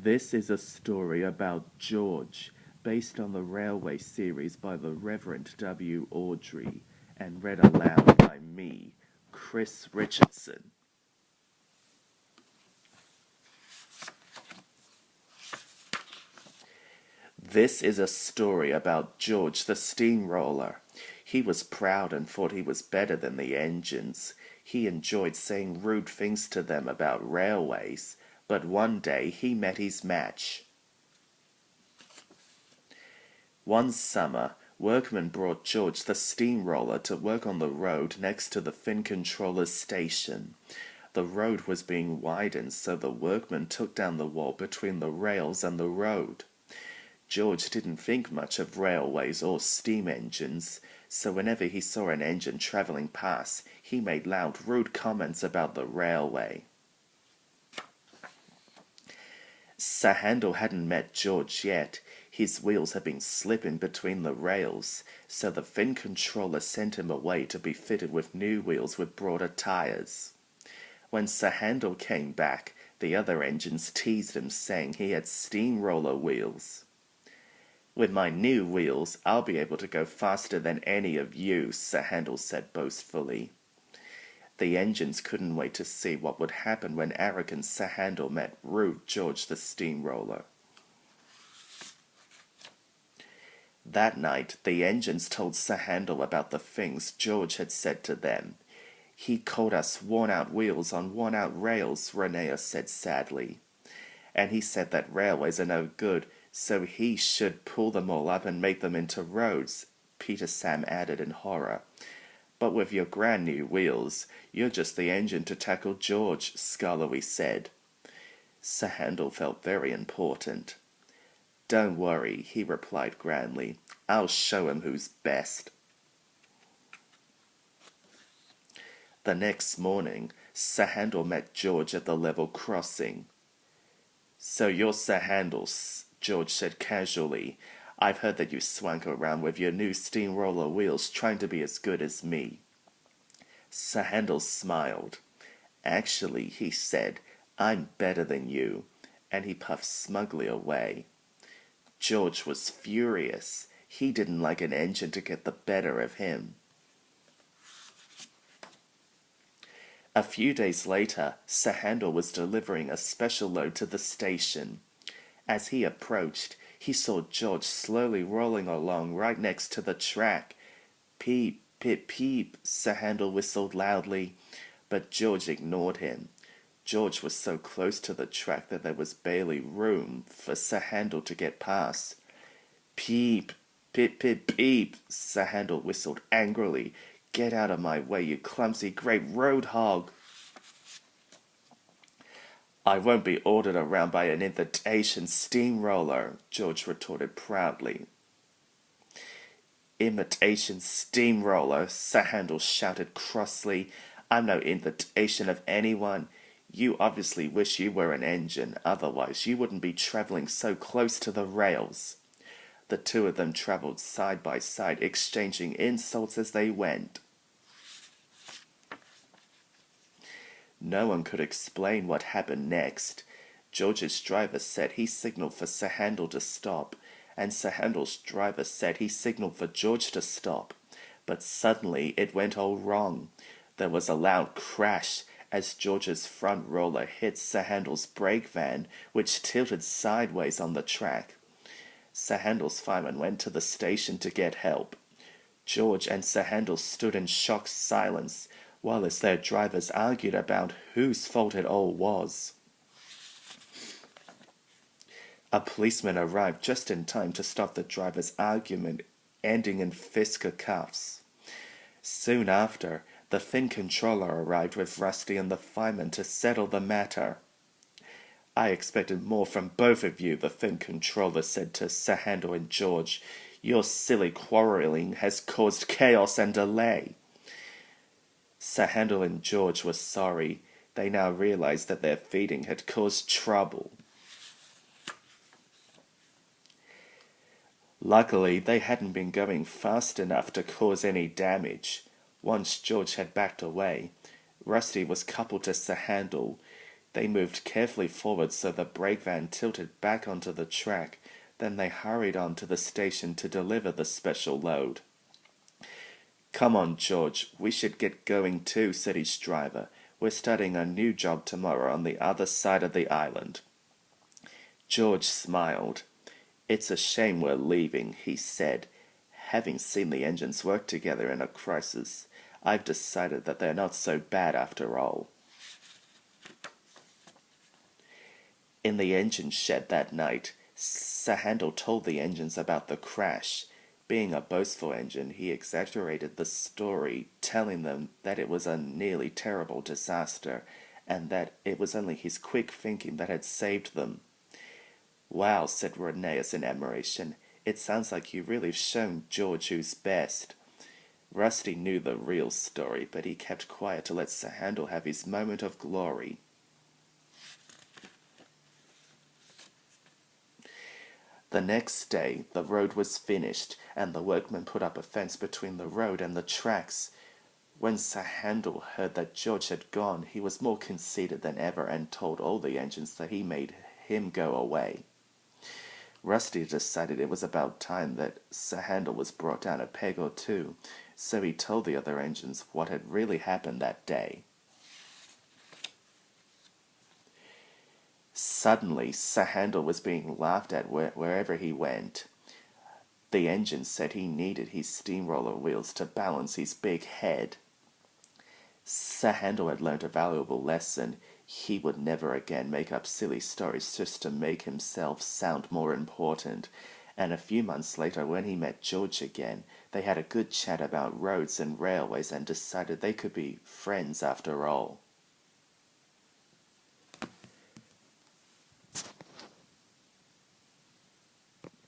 This is a story about George, based on the railway series by the Reverend W. Awdry, and read aloud by me, Chris Richardson. This is a story about George the steamroller. He was proud and thought he was better than the engines. He enjoyed saying rude things to them about railways, but one day he met his match. One summer, workmen brought George the steamroller to work on the road next to the Fin Controller's station. The road was being widened, so the workmen took down the wall between the rails and the road. George didn't think much of railways or steam engines, so whenever he saw an engine travelling past, he made loud, rude comments about the railway. Sir Handel hadn't met George yet. His wheels had been slipping between the rails, so the Fin Controller sent him away to be fitted with new wheels with broader tires. When Sir Handel came back, the other engines teased him, saying he had steamroller wheels. "With my new wheels, I'll be able to go faster than any of you," Sir Handel said boastfully. The engines couldn't wait to see what would happen when arrogant Sir Handel met rude George the steamroller. That night, the engines told Sir Handel about the things George had said to them. "He called us worn-out wheels on worn-out rails," Renea said sadly. "And he said that railways are no good, so he should pull them all up and make them into roads," Peter Sam added in horror. "But with your grand new wheels, you're just the engine to tackle George," Skarloey said. Sir Handel felt very important. "Don't worry," he replied grandly. "I'll show him who's best." The next morning, Sir Handel met George at the level crossing. "So you're Sir Handel," George said casually. "I've heard that you swank around with your new steamroller wheels trying to be as good as me." Sir Handel smiled. "Actually," he said, "I'm better than you," and he puffed smugly away. George was furious. He didn't like an engine to get the better of him. A few days later, Sir Handel was delivering a special load to the station. As he approached, he saw George slowly rolling along right next to the track. "Peep, pip, peep," Sir Handel whistled loudly, but George ignored him. George was so close to the track that there was barely room for Sir Handel to get past. "Peep, pip, pip, peep," Sir Handel whistled angrily. "Get out of my way, you clumsy great road hog." "I won't be ordered around by an imitation steamroller," George retorted proudly. "Imitation steamroller," Sir Handel shouted crossly. "I'm no imitation of anyone. You obviously wish you were an engine, otherwise you wouldn't be travelling so close to the rails." The two of them travelled side by side, exchanging insults as they went. No one could explain what happened next. George's driver said he signalled for Sir Handel to stop, and Sir Handel's driver said he signalled for George to stop. But suddenly it went all wrong. There was a loud crash as George's front roller hit Sir Handel's brake van, which tilted sideways on the track. Sir Handel's fireman went to the station to get help. George and Sir Handel stood in shocked silence, while as their drivers argued about whose fault it all was. A policeman arrived just in time to stop the drivers' argument, ending in fisticuffs. Soon after, the Fin Controller arrived with Rusty and the fireman to settle the matter. "I expected more from both of you," the Fin Controller said to Sir Handel and George. "Your silly quarrelling has caused chaos and delay." Sir Handel and George were sorry. They now realized that their feeding had caused trouble. Luckily, they hadn't been going fast enough to cause any damage. Once George had backed away, Rusty was coupled to Sir Handel. They moved carefully forward so the brake van tilted back onto the track. Then they hurried on to the station to deliver the special load. "Come on, George, we should get going too," said his driver. "We're starting a new job tomorrow on the other side of the island." George smiled. "It's a shame we're leaving," he said. "Having seen the engines work together in a crisis, I've decided that they're not so bad after all." In the engine shed that night, Sir Handel told the engines about the crash. Being a boastful engine, he exaggerated the story, telling them that it was a nearly terrible disaster, and that it was only his quick thinking that had saved them. "Wow," said Rheneas in admiration. "It sounds like you really have shown George who's best." Rusty knew the real story, but he kept quiet to let Sir Handel have his moment of glory. The next day, the road was finished, and the workmen put up a fence between the road and the tracks. When Sir Handel heard that George had gone, he was more conceited than ever and told all the engines that he made him go away. Rusty decided it was about time that Sir Handel was brought down a peg or two, so he told the other engines what had really happened that day. Suddenly, Sir Handel was being laughed at wherever he went. The engine said he needed his steamroller wheels to balance his big head. Sir Handel had learned a valuable lesson. He would never again make up silly stories just to make himself sound more important. And a few months later, when he met George again, they had a good chat about roads and railways and decided they could be friends after all.